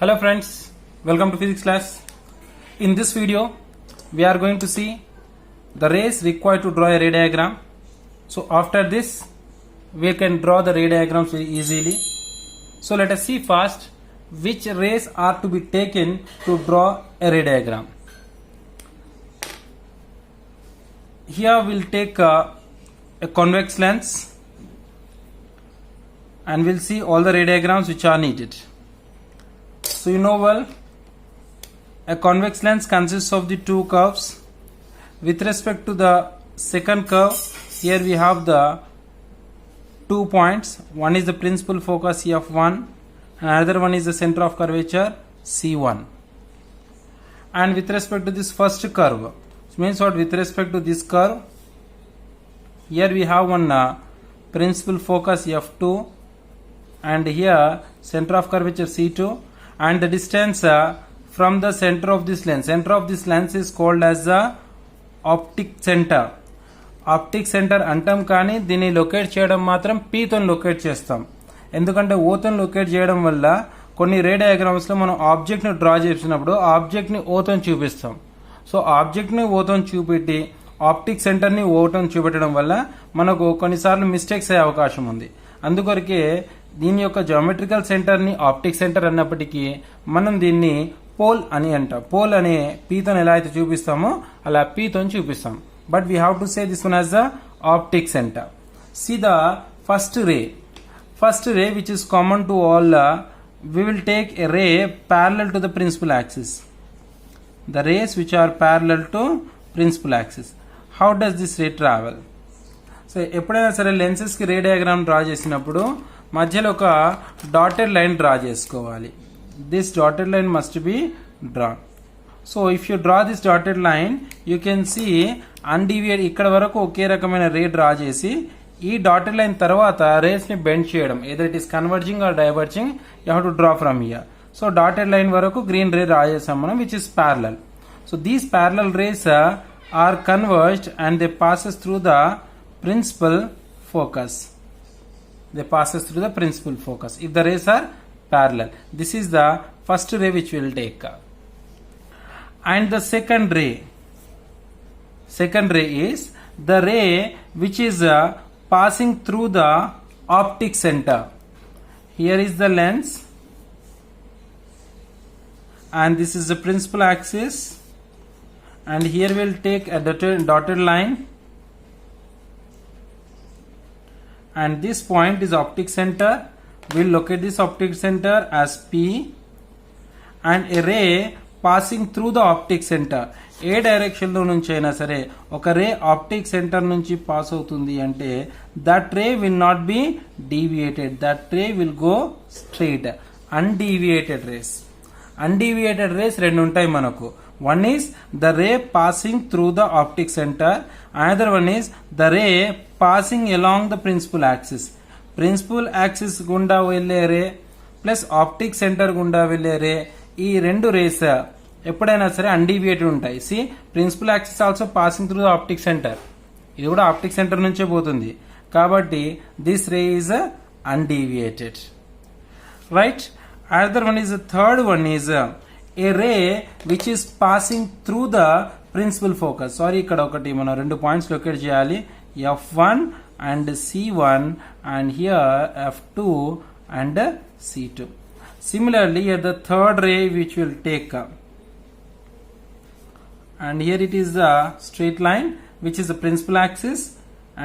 Hello friends, welcome to physics class. In this video, we are going to see the rays required to draw a ray diagram. So after this, we can draw the ray diagrams very easily. So let us see first which rays are to be taken to draw a ray diagram. Here we will take a convex lens and we will see all the ray diagrams which are needed. So you know well, a convex lens consists of the two curves. With respect to the second curve, here we have the 2 points. One is the principal focus F1 and another one is the center of curvature C1. And with respect to this first curve, which means what, with respect to this curve, here we have one principal focus F2 and here center of curvature C2. And the distance from the center of this lens is called as the optic center. Optic centre అంటాం కానీ దీన్ని locate చేయడం మాత్రం P తో locate చేస్తాం. ఎందుకంటే O తో locate చేయడం వల్ల కొన్ని రే డయాగ్రామ్స్ లో మనం ఆబ్జెక్ట్ ని డ్రా చేసినప్పుడు ఆబ్జెక్ట్ ని O తో చూపిస్తాం. సో ఆబ్జెక్ట్ ని O తో చూపెట్టి ఆప్టిక్ సెంటర్ ని O తో చూపెట్టడం వల్ల మనకు కొన్నిసార్లు మిస్టేక్స్ అయ్యే అవకాశం ఉంది. అందుకొరకే దీని యొక్క జియోమెట్రికల్ సెంటర్ ని ఆప్టిక్ సెంటర్ అన్నప్పటికీ మనం దీన్ని పోల్ అని అంటాం. పోల్ అనే P తో ఎలా అయితే చూపిస్తామో అలా P తో చూపిస్తాం. But we have to say this one as the optic center. See the first ray. First ray which is common to all, we will take a ray parallel to the principal axis. The rays which are parallel to principal axis. How does this ray travel? So ఎప్పుడైనా సరే lenses కి రే diagram draw చేసినప్పుడు మధ్యలో ఒక dotted line draw చేసుకోవాలి. This dotted line must be draw. So if you draw this dotted line you can see undeviated ఇక్కడ వరకు ఒకే రకమైన రే డ్రా చేసి ఈ డాటెడ్ లైన్ తర్వాత రేస్ ని బెండ్ చేయడం, either it is converging or diverging, you have to draw from here. So dotted line వరకు గ్రీన్ రే డ్రా చేసాం మనం, which is parallel. So these parallel rays are converged and they passes through the principal focus. They passes through the principal focus if the rays are parallel. This is the first ray which we will take. And the second ray is the ray which is passing through the optic center. Here is the lens and this is the principal axis, and here we will take a dotted line, and this point is optic center. We will locate this optic center as P, and a ray passing through the optic center. ఏ direction లో నుంచి అయినా సరే ఒక ray optic center నుంచి pass అవుతుంది అంటే that ray will not be deviated, that ray will go straight. Undeviated rays రెండు ఉంటాయి మనకు. One is the ray passing through the optic center, another one is the ray passing along the principal axis. Principal axis గుండా వెళ్లే రే plus optic centre గుండా వెళ్లే రే, ఈ రెండు race ఎప్పుడైనా సరే అన్డీవియేటెడ్ ఉంటాయి. See principal axis also passing through the optic center, ఇది కూడా ఆప్టిక్ సెంటర్ నుంచే పోతుంది కాబట్టి this ray is undeviated, right. Another one is third one is a ray which is passing through the principal focus. Sorry, ఇక్కడ ఒకటి మనం రెండు points locate చేయాలి, F1 and C1 and here F2 and C2. Similarly, here the third ray which will take, and here it is the straight line which is the principal axis,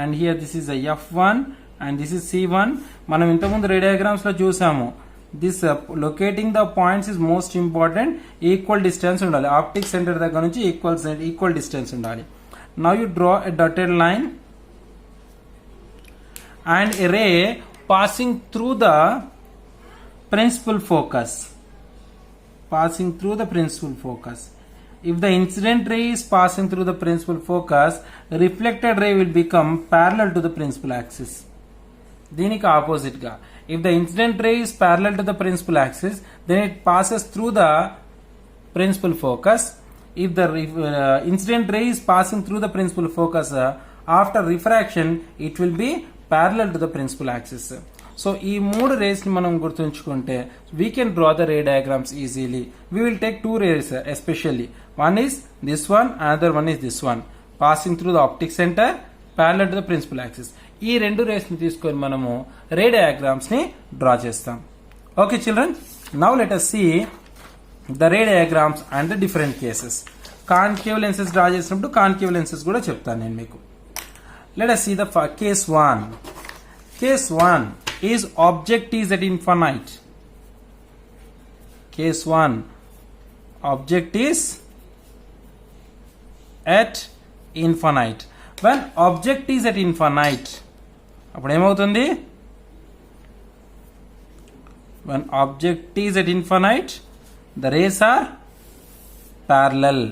and here this is the F1 and this is C1. మనం ఇంతకుముందు రే diagrams లో చూసాము. This locating the points is most important. Equal distance ఉండాలి, optic centre దగ్గర నుంచి equal distance ఉండాలి. Now you draw a dotted line and a ray passing through the principal focus. If the incident ray is passing through the principal focus, reflected ray will become parallel to the principal axis. దీనికి opposite గా, if the incident ray is parallel to the principal axis, then it passes through the principal focus. If the incident ray is passing through the principal focus, after refraction it will be parallel to the principal axis. So ఈ మూడు rays ని మనం గుర్తుంచుకుంటే we can draw the ray diagrams easily. We will take two rays especially. One is this one, another one is this one, passing through the optic centre parallel to the principal axis. ఈ రెండు rays ని తీసుకొని మనము ray diagrams ని draw చేస్తాం. Okay children, now let us see the ray diagrams and the different cases. Concave lenses draw చేసినప్పుడు concave lenses కూడా చెప్తాను నేను మీకు. Let us see the case 1. Case 1 is object is at infinite. Case 1, object is at infinite. When object is at infinite, అప్పుడు ఏమవుతుంది? When object is at infinite, the rays are parallel.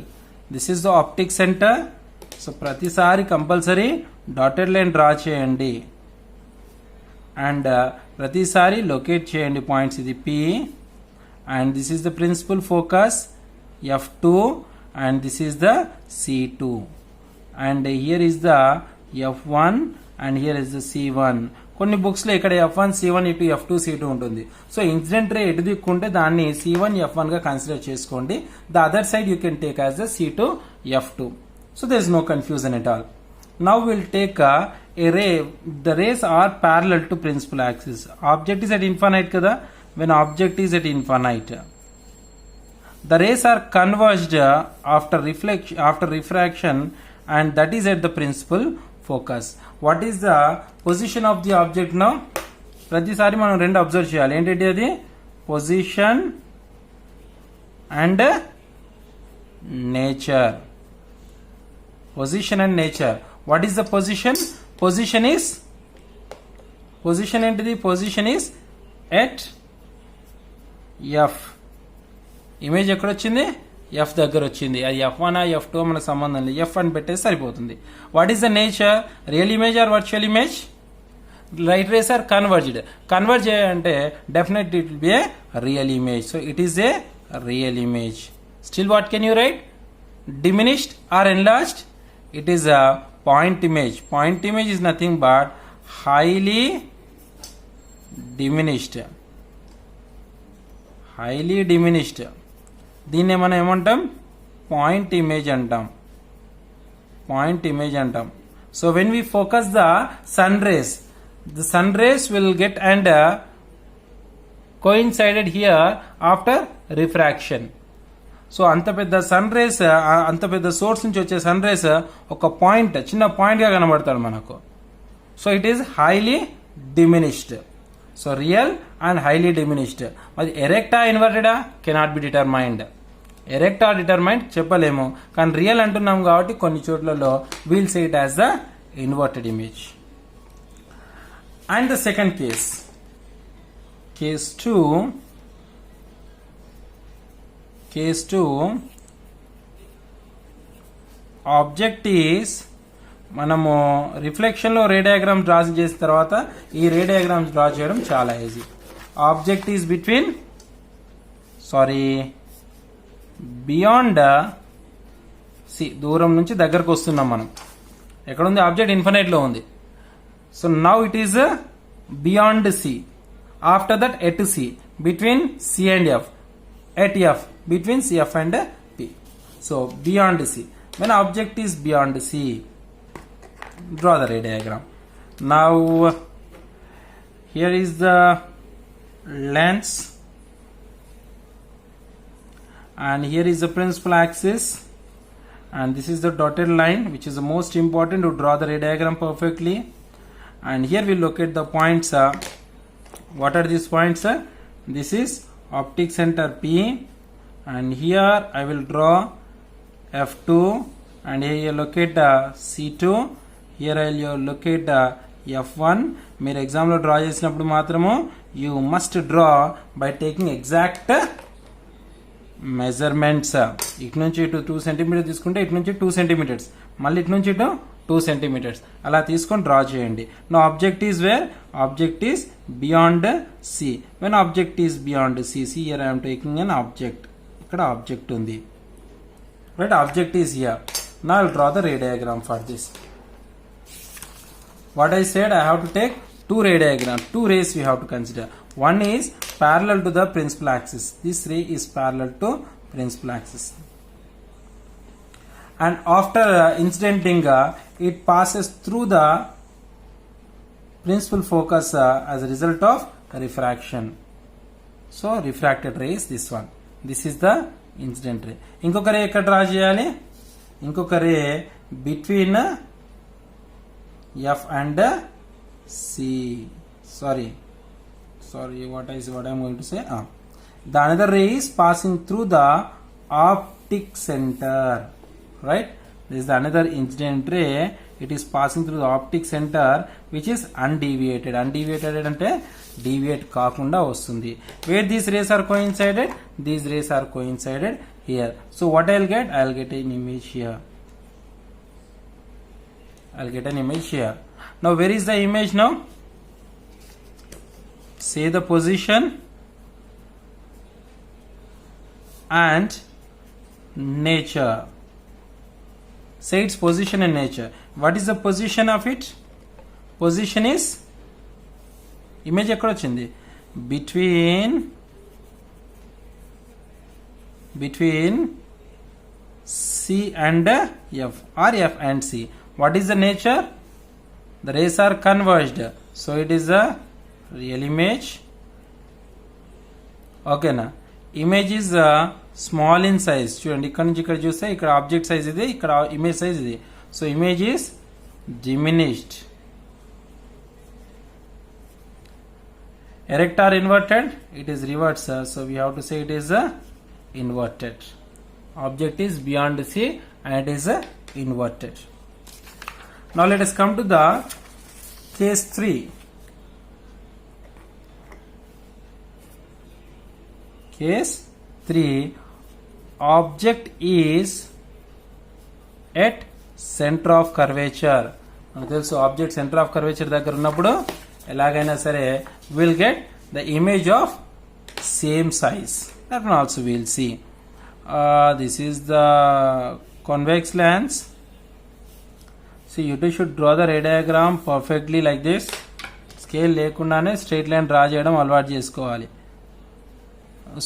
This is the optic center. So ప్రతిసారి compulsory dotted line draw చేయండి and ప్రతిసారి locate చేయండి points. ఇది P and this is the principal focus F2 and this is the C2 and here is the F1 and here is the C1. కొన్ని books లో ఇక్కడ F1 C1 ఇటు F2 C2 ఉంటుంది. So incident ray ఎటు దిక్కుంటే దాన్ని C1 F1 గా consider చేసుకోండి. The other side you can take as the C2 F2. So there is no confusion at all. Now we'll take a ray. The rays are parallel to principal axis. Object is at infinite kada. When object is at infinite, the rays are converged after refraction, and that is at the principal focus. What is the position of the object now? ప్రతిసారి మనం రెండు observe చేయాలి. ఏంటంటే అది position and nature. Position and nature. What is the position? Position ఏంటిది? Position is at F. Image ఎక్కడ వచ్చింది? F దగ్గర వచ్చింది. అది F1 F2 మనకు సంబంధం లేదు. F అని పెట్టేసి సరిపోతుంది. What is the nature? Real image or virtual image? Right rays are converged. Converge అంటే definitely it will be a real image. So it is a real image. Still what can you write? Diminished or enlarged? It is a point image. Point image is nothing but highly diminished. Highly diminished. దీన్ని మనం ఏమంటాం? Point image అంటాం. Point image అంటాం. So when we focus the sun rays, the sun rays will get and coincided here after refraction. So అంత పెద్ద sun rays, అంత పెద్ద source నుంచి వచ్చే సన్ రేస్ ఒక పాయింట్, చిన్న పాయింట్ గా కనబడతాడు మనకు. So it is highly diminished. So real and highly diminished. అది ఎరెక్టా ఇన్వర్టెడా కెనాట్ బి డిటర్మైన్డ్. ఎరెక్టా డిటర్మైన్డ్ చెప్పలేము, కానీ రియల్ అంటున్నాం కాబట్టి కొన్ని చోట్లలో we'll say it as the inverted image. And the second case, case 2. Case 2, object is, మనము రిఫ్లెక్షన్ లో రే డయాగ్రామ్ డ్రా చేసిన తర్వాత ఈ రే డయాగ్రామ్స్ డ్రా చేయడం చాలా easy. Object is beyond C, దూరం నుంచి దగ్గరకు వస్తున్నాం మనం. ఎక్కడ ఉంది ఆబ్జెక్ట్? ఇన్ఫినైట్ లో ఉంది. So now it is beyond C. After that at C, between C and F, at F, between CF and P. So beyond C. When object is beyond C, draw the ray diagram. Now here is the lens and here is the principal axis and this is the dotted line, which is the most important to draw the ray diagram perfectly. And here we locate the points. What are these points? This is optic center P, and here I will draw F2, and here you locate C2. Here I will locate F1. మీరు ఎగ్జామ్లో draw చేసినప్పుడు మాత్రము you must draw by taking exact measurements. ఇటు నుంచి ఇటు 2 centimetres తీసుకుంటే ఇటు నుంచి 2 సెంటీమీటర్స్, మళ్ళీ ఇటు నుంచి ఇటు 2 సెంటీమీటర్స్ అలా తీసుకొని డ్రా చేయండి. నా object is where? Object is beyond C. When object is beyond C, here I'm taking an object. ఇక్కడ ఆబ్జెక్ట్ ఉంది, right? Object is here. Now I will draw the ray diagram for this. What I said, I have to take two ray diagram, two rays we have to consider. One is parallel to the principal axis. This ray is parallel to principal axis. And after incidenting, it passes through the principal focus as a result of refraction. So refracted ray is this one. This is the incident ray. ఇంకొక రే ఎక్కడ draw చేయాలి? ఇంకొక రే between F and C. Sorry, what I'm going to say? The another ray is passing through the optic center, right? This is the another incident ray. It is passing through the optic center, which is undeviated. Undeviated ante deviate kaakunda vastundi. Where these rays are coincided? These rays are coincided here. So what I'll get? I'll get an image here. I'll get an image here. Now where is the image now? Say the position and nature. Say its position and nature. What is the position of it? Position is image ekkada ochindi between C and F or F and C. What is the nature? The rays are converged, so it is a real image. Okay na. Image is small in size. చూడండి ఇక్కడ నుంచి ఇక్కడ చూస్తే ఇక్కడ object size ఇది, ఇక్కడ image size ఇది. So image is diminished. Erect or inverted? It is reverse, so we have to say it is inverted. Object is beyond C and it is inverted. Now let us come to the case 3. Case 3. Object is at center of curvature. మనకు తెలుసు object centre of curvature దగ్గర ఉన్నప్పుడు ఎలాగైనా సరే will get the image of same size. That one also will see. This is the convex lens. So you too should draw the ray diagram perfectly like this. Scale లేకుండానే straight line draw చేయడం అలవాటు చేసుకోవాలి.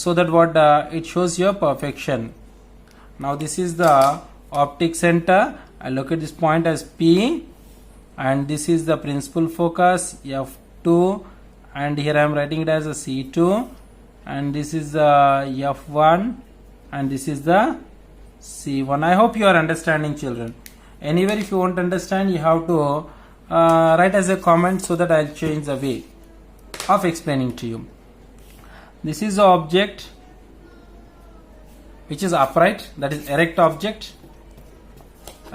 So that what it shows your perfection. Now this is the optic center. I look at this point as P, and this is the principal focus F2, and here I am writing it as a C2, and this is the F1, and this is the C1. I hope you are understanding, children. Anywhere if you won't understand, you have to write as a comment so that I'll change the way of explaining to you. This is the object which is upright, that is erect object.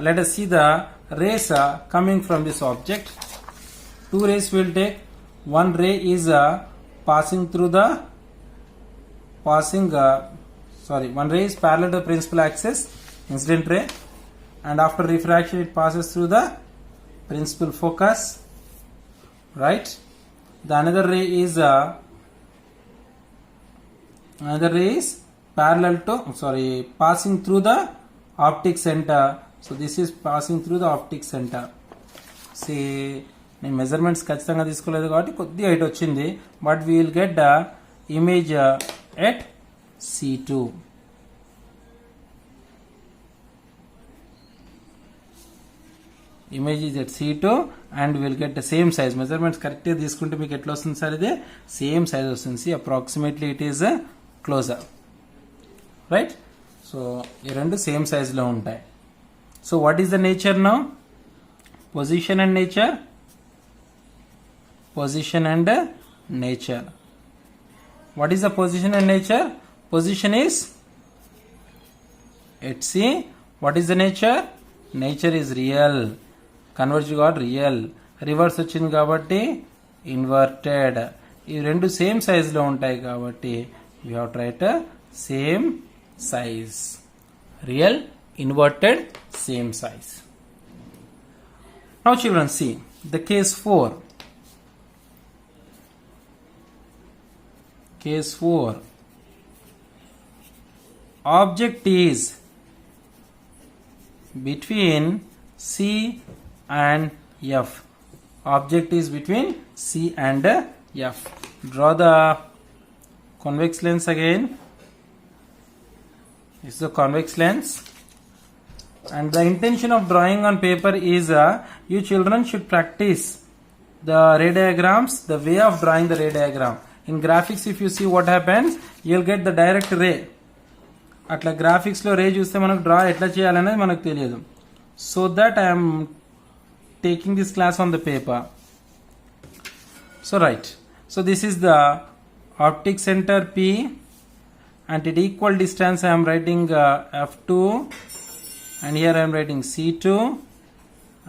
Let us see the rays coming from this object. Two rays will take. One ray is passing through the one ray is parallel to the principal axis, incident ray, and after refraction it passes through the principal focus, right? The another ray is parallel to passing through the optic center. So this is passing through the optic center. See, నేను measurements ఖచ్చితంగా తీసుకోలేదు కాబట్టి కొద్దిగా height వచ్చింది, but we will get the image at C2. Image is at C2 and will get the same size. Measurements కరెక్ట్గా తీసుకుంటే మీకు ఎట్లా వస్తుంది సార్? ఇది సేమ్ సైజ్ వస్తుంది. Approximately it is closure, right? So ఈ రెండు సేమ్ సైజ్లో ఉంటాయి. So what is the nature now? Position and nature. Position and nature. What is the position and nature? Position is at C. What is the nature? Nature is real. Converge got real. Reverse వచ్చింది కాబట్టి inverted. ఈ రెండు same size లో ఉంటాయి కాబట్టి we have to write a same size. Real, inverted, same size. Now children, see the case 4. Case 4. Object is between C and F. object is between C and F. Draw the convex lens again. This is the convex lens. And the intention of drawing on paper is you children should practice the ray diagrams, the way of drawing the ray diagram. In graphics, if you see what happens, you will get the direct ray. అట్లా గ్రాఫిక్స్లో రే చూస్తే మనకు draw ఎట్లా చేయాలనేది మనకు తెలియదు. So that I'm taking this class on the paper. So right. So this is the optic center P, and at equal distance I am writing F2, and here I am writing C2,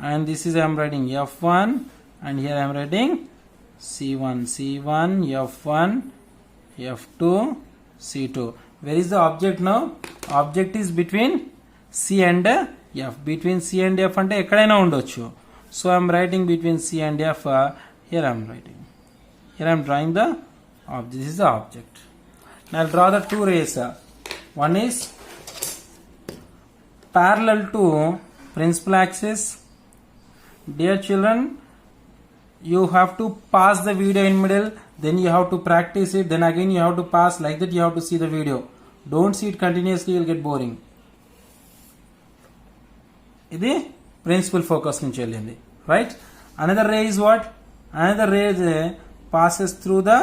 and this is I am writing F1, and here I am writing C1, F1, F2, C2. Where is the object now? Object is between C and F. Between C and F ante ekkadaina undochu. So I am writing between C and F. Here I am writing. Here I am drawing the object. This is the object. Now I will draw the two rays. One is parallel to principal axis. Dear children, you have to pass the video in middle, then you have to practice it, then again you have to pass, like that you have to see the video. Don't see it continuously, you will get boring. Idi principal focus nunchi వెళ్ళింది, right? Another ray is what? Another ray passes through the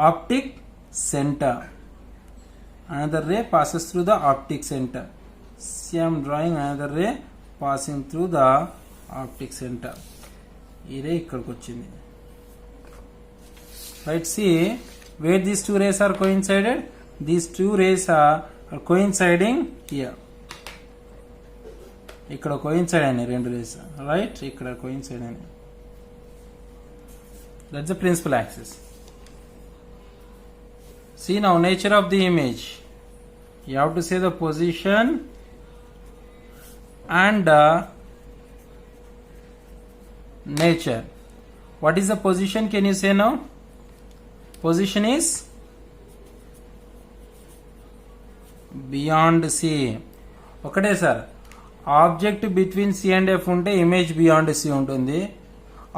optic center. Another ray passes through the optic center. See, I am drawing another ray passing through the optic center. ఈ ray ఇక్కడికి వచ్చింది, right. See where these two rays are coincided. These two rays are coinciding here. ఇక్కడ coincide అయినాయి రెండు rays, right. ఇక్కడ coincide అయినాయి. That's the principal axis. See now nature of the image. You have to say the position and nature. What is the position? Can you say now? Position is beyond C. ఒకటే sir, object between C and F ఉంటే image beyond C ఉంటుంది.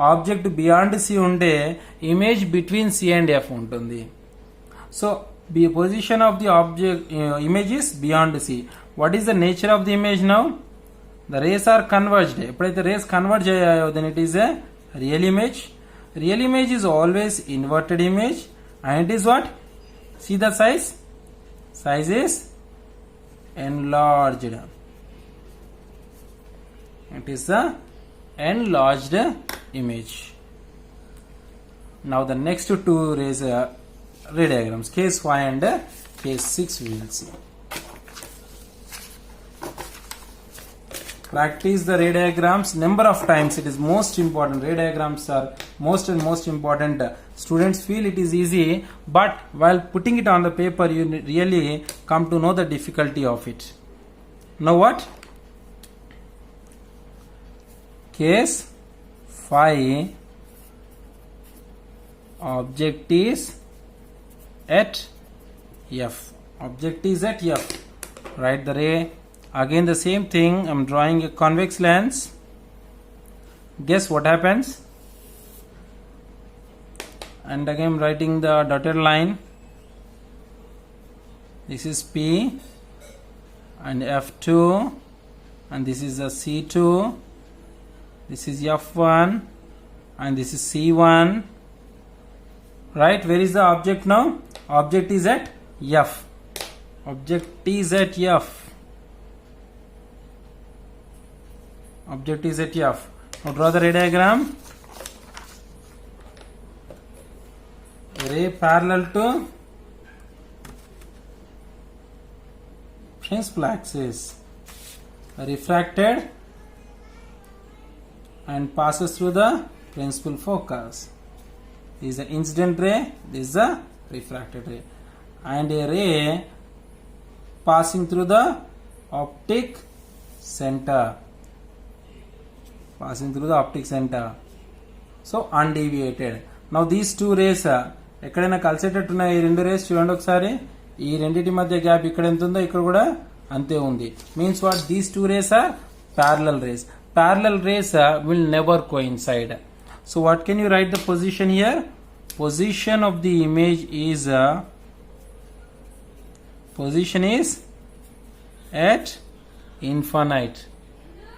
Object beyond C ఉంటే image between C and F ఉంటుంది. So the position of the object image is beyond C. What is the nature of the image now? The rays are converged. ఎప్పుడైతే rays converge అయ్యాయో then it is a real image. Real image is always inverted image, and it is what? See the size? Size is enlarged. It is the enlarged image. Now the next two rays ray diagrams, case 5 and case 6 we will see. Practice the ray diagrams number of times. It is most important. Ray diagrams are most important. Students feel it is easy, but while putting it on the paper you really come to know the difficulty of it. Now what? Case 5, object is at F. Object is at F. Write the ray. Again the same thing. I am drawing a convex lens. Guess what happens? And again I am writing the dotted line. This is P and F2, and this is the C2. This is F1 and this is C1. Right? Where is the object now? Object is at F. Object is at F. Object is at F. Now draw the ray diagram. Ray parallel to principal axis, refracted and passes through the principal focus. This is the incident ray, this is the refracted ray, and a ray passing through the optic center. Passing through the optic center. So undeviated. Now these two rays ఎక్కడైనా కలిసేటట్టున్నాయి. ఈ రెండు race చూడండి ఒకసారి. ఈ రెండింటి మధ్య gap ఇక్కడ ఎంత ఉందో ఇక్కడ కూడా అంతే ఉంది. Means what? These two rays are parallel rays. parallel rays will never coincide. So what can you write the position here? Position of the image is at infinite.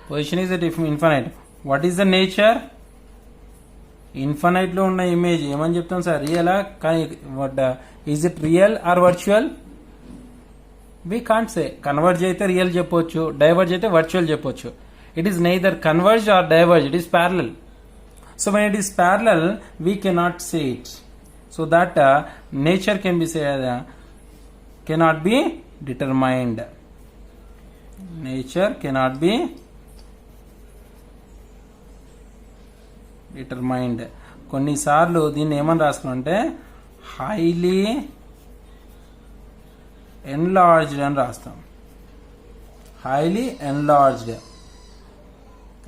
Position is at infinite. What is the nature? Infinite లో ఉన్న image ఏమని చెప్తాం sir, రియలా? కానీ is it real or virtual? We can't say. Converge అయితే real చెప్పొచ్చు, diverge అయితే virtual చెప్పొచ్చు. It is neither converge or diverge, it is parallel. So when it is parallel we cannot say it. So that nature can be say cannot be determined. Nature cannot be determined. కొన్నిసార్లు దీన్ని ఏమని రాసుకుంటే highly enlarged అని రాస్తాం. Highly enlarged.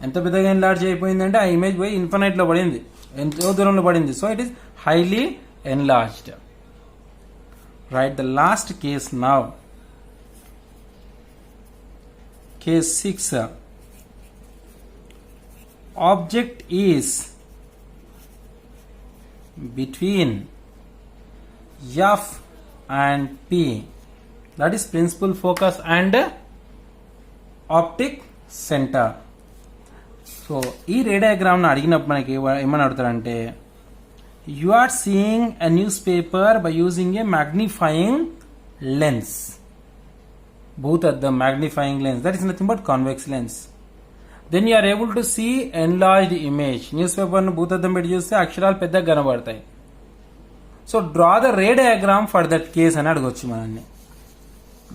ఎంత పెద్దగా enlarge అయిపోయిందంటే ఆ ఇమేజ్ పోయి ఇన్ఫినైట్ లో పడింది, ఎంతో దూరంలో పడింది. So it is highly enlarged. Right the last case now. Case 6. Object is between F and P. That is principal focus and optic center. So ఈ రే డయాగ్రామ్ను అడిగినప్పుడు మనకి ఏమని అడుగుతారంటే, you are seeing a newspaper by using a magnifying lens. భూతద్దం, magnifying lens, that is nothing but convex lens. Then you are able to see enlarged image. News paper ను భూతద్దం పెట్టి చూస్తే అక్షరాలు పెద్దగా కనబడతాయి. So draw the ray diagram for that case అని అడగొచ్చు మనల్ని.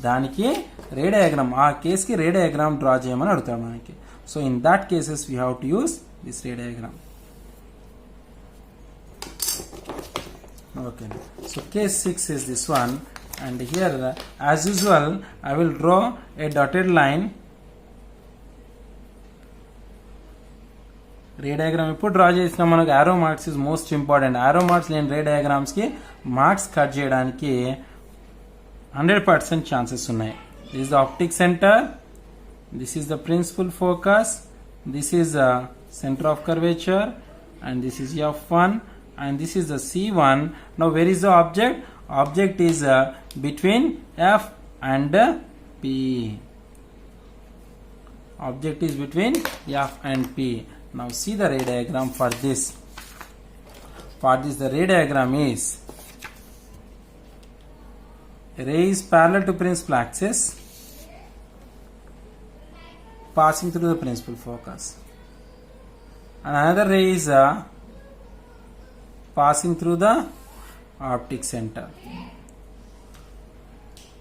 దానికి రే డయాగ్రామ్, ఆ కేస్ కి రే డయాగ్రామ్ డ్రా చేయమని అడుగుతాడు మనకి. So in that cases we have to use this ray diagram. Okay, so case 6 is this one, and here as usual I will draw a dotted line. Ray diagram ఎప్పుడు draw చేసినా మనకు arrow marks is most important. Arrow marks లేని ray diagrams కి marks cut చేయడానికి 100% chances ఉన్నాయి. This is the optic centre, this is the principal focus, this is the centre of curvature, and this is F1 and this is the C1. Now where is the object? Object is between F and P. Object is between F and P. Now see the ray diagram for this. For this the ray diagram is, ray is parallel to principal axis passing through the principal focus, and another ray is passing through the optic center.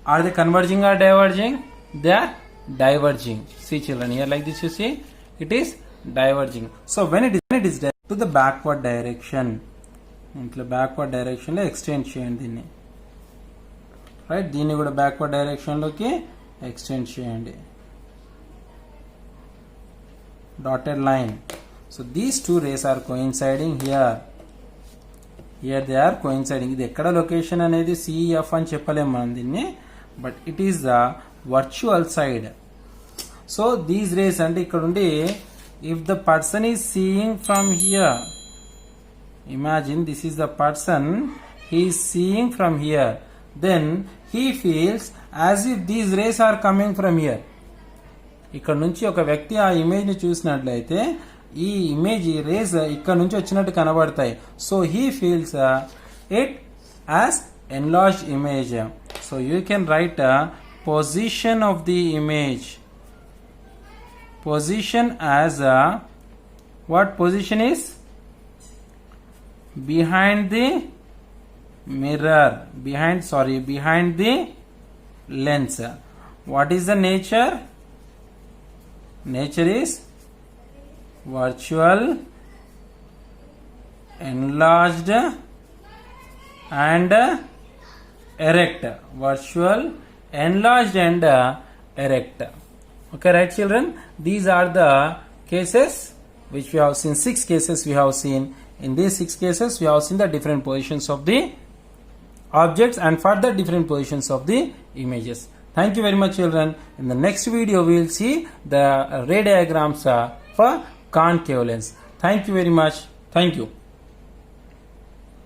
Are they converging or diverging? They are diverging. See children, here like this you see it is diverging. So when it is to the backward direction, into backward direction lo extend cheyandi dinni, right? దీన్ని కూడా backward direction లోకి extend cheyandi. Dotted line. So these two rays are coinciding here. Here they are coinciding. ఇది ఎక్కడ location అనేది CF అని చెప్పలేము మనం దీన్ని, but it is the virtual side. So these rays అంటే ఇక్కడ ఉండి, if the person is seeing from here, imagine this is the person, he is seeing from here, then he feels as if these rays are coming from here. ఇక్కడ నుంచి ఒక వ్యక్తి ఆ image ని చూసినట్లయితే ఈ ఇమేజ్, ఈ రేస్ ఇక్కడ నుంచి వచ్చినట్టు కనబడతాయి. So he feels it as enlarged image. So you can write position of the image. Position as what position is? Behind the mirror, behind the lens. What is the nature? Nature is virtual, enlarged and erect. Virtual, enlarged and erect. Okay, right children, these are the cases which we have seen. 6 cases we have seen. In these 6 cases we have seen the different positions of the objects and further different positions of the images. Thank you very much children. In the next video we will see the ray diagrams a concave lens. Thank you very much. Thank you.